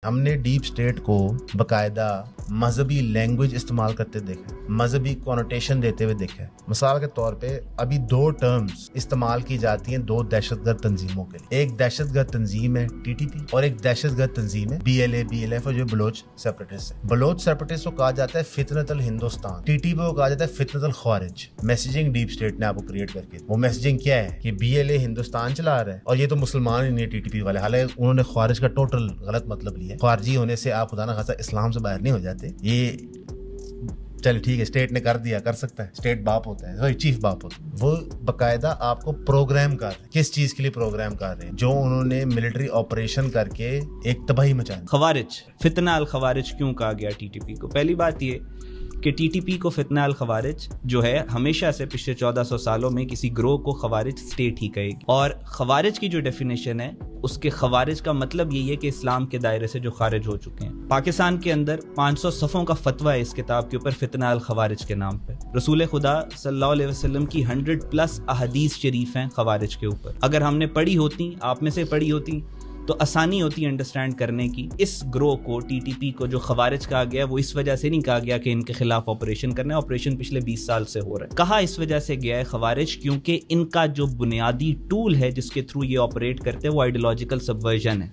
ہم نے deep state کو باقاعدہ مذہبی لینگویج استعمال کرتے دیکھا، مذہبی کونوٹیشن دیتے ہوئے دیکھا ہے۔ مثال کے طور پہ ابھی دو ٹرمز استعمال کی جاتی ہیں دو دہشت گرد تنظیموں کے لیے، ایک دہشت گرد تنظیم ہے ٹی ٹی پی اور ایک دہشت گرد تنظیم ہے بی ایل ایف اور جو بلوچ سیپریٹسٹ ہے۔ بلوچ سیپریٹسٹ کو کہا جاتا ہے فتنۃ الہندوستان، ٹی ٹی پی کو کہا جاتا ہے فتنۃ الخوارج۔ میسیجنگ ڈیپ اسٹیٹ نے آپ کو کریٹ کر کے، وہ میسیجنگ کیا ہے کہ بی ایل اے ہندوستان چلا رہا ہے اور یہ تو مسلمان ہی نہیں ہے ٹی ٹی پی والے، حالانکہ انہوں نے خوارج کا ٹوٹل غلط مطلب لیا ہے۔ خارجی ہونے سے آپ خدا نہ خاصا اسلام سے باہر نہیں ہو جاتے۔ یہ چل ٹھیک ہے، اسٹیٹ نے کر دیا، کر سکتا ہے، اسٹیٹ باپ ہوتا ہے، چیف باپ ہوتا ہے۔ وہ باقاعدہ آپ کو پروگرام کر رہے ہیں، کس چیز کے لیے پروگرام کر رہے ہیں؟ جو انہوں نے ملٹری آپریشن کر کے ایک تباہی مچا دی۔ خوارج، فتنہ الخوارج کیوں کہا گیا ٹی ٹی پی کو؟ پہلی بات یہ کہ ٹی ٹی پی کو فتنہ الخوارج جو ہے ہمیشہ سے پچھلے 1400 سالوں میں کسی گروہ کو خوارج اسٹیٹ ہی کہے گی، اور خوارج کی جو ڈیفینیشن ہے اس کے خوارج کا مطلب یہی ہے کہ اسلام کے دائرے سے جو خارج ہو چکے ہیں۔ پاکستان کے اندر 500 صفحوں کا فتویٰ ہے اس کتاب کے اوپر فتنہ الخوارج کے نام پہ۔ رسول خدا صلی اللہ علیہ وسلم کی 100+ احادیث شریف ہیں خوارج کے اوپر۔ اگر ہم نے پڑھی ہوتی، آپ میں سے پڑھی ہوتی، تو آسانی ہوتی انڈرسٹینڈ کرنے کی۔ اس گروہ کو، ٹی ٹی پی کو جو خوارج کہا گیا وہ اس وجہ سے نہیں کہا گیا کہ ان کے خلاف آپریشن کرنا ہے، آپریشن پچھلے 20 سال سے ہو رہا ہے۔ کہا اس وجہ سے گیا ہے خوارج کیونکہ ان کا جو بنیادی ٹول ہے جس کے تھرو یہ آپریٹ کرتے ہیں وہ آئیڈیولوجیکل سبورژن ہے۔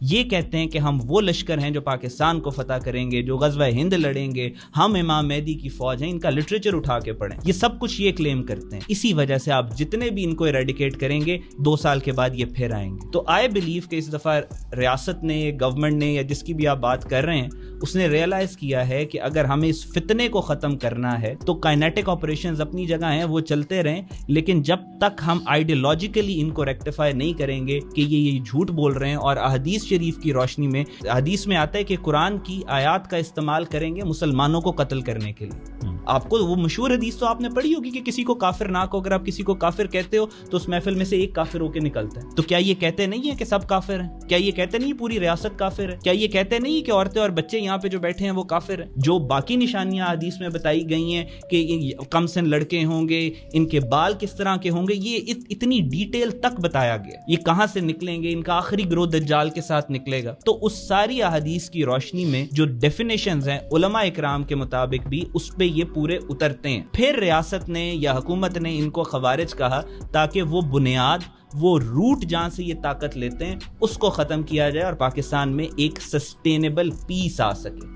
یہ کہتے ہیں کہ ہم وہ لشکر ہیں جو پاکستان کو فتح کریں گے، جو غزوہ ہند لڑیں گے، ہم امام مہدی کی فوج ہیں۔ ان کا لٹریچر اٹھا کے پڑھیں، یہ سب کچھ یہ کلیم کرتے ہیں۔ اسی وجہ سے آپ جتنے بھی ان کو ایریڈیکیٹ کریں گے 2 سال کے بعد یہ پھر آئیں گے۔ تو آئی بلیو کہ اس دفعہ ریاست نے، گورنمنٹ نے، یا جس کی بھی آپ بات کر رہے ہیں، اس نے ریئلائز کیا ہے کہ اگر ہمیں اس فتنے کو ختم کرنا ہے تو کائنیٹک آپریشنز اپنی جگہ ہیں، وہ چلتے رہیں، لیکن جب تک ہم آئیڈیولوجیکلی ان کو ریکٹیفائی نہیں کریں گے کہ یہ جھوٹ بول رہے ہیں۔ اور احادیث شریف کی روشنی میں حدیث میں آتا ہے کہ قرآن کی آیات کا استعمال کریں گے مسلمانوں کو قتل کرنے کے لیے۔ آپ کو وہ مشہور حدیث تو آپ نے پڑھی ہوگی کہ کسی کو کافر نہ کہو، اگر آپ کسی کو کافر کہتے ہو تو اس محفل میں سے ایک کافر ہو کے نکلتا ہے۔ تو کیا یہ کہتے نہیں ہیں کہ سب کافر ہیں؟ کیا یہ کہتے نہیں پوری ریاست کافر ہے؟ کیا یہ کہتے نہیں کہ عورتیں اور بچے یہاں پہ جو بیٹھے ہیں وہ کافر ہیں؟ جو باقی نشانیاں حدیث میں بتائی گئی ہیں کہ کم سن لڑکے ہوں گے، ان کے بال کس طرح کے ہوں گے، یہ اتنی ڈیٹیل تک بتایا گیا، یہ کہاں سے نکلیں گے، ان کا آخری گروہ دجال کے ساتھ نکلے گا۔ تو اس ساری احادیث کی روشنی میں جو ڈیفینیشنز ہیں علماء اکرام کے مطابق بھی اس پہ یہ پورے اترتے ہیں۔ پھر ریاست نے یا حکومت نے ان کو خوارج کہا تاکہ وہ بنیاد، وہ روٹ جہاں سے یہ طاقت لیتے ہیں اس کو ختم کیا جائے اور پاکستان میں ایک سسٹینیبل پیس آ سکے۔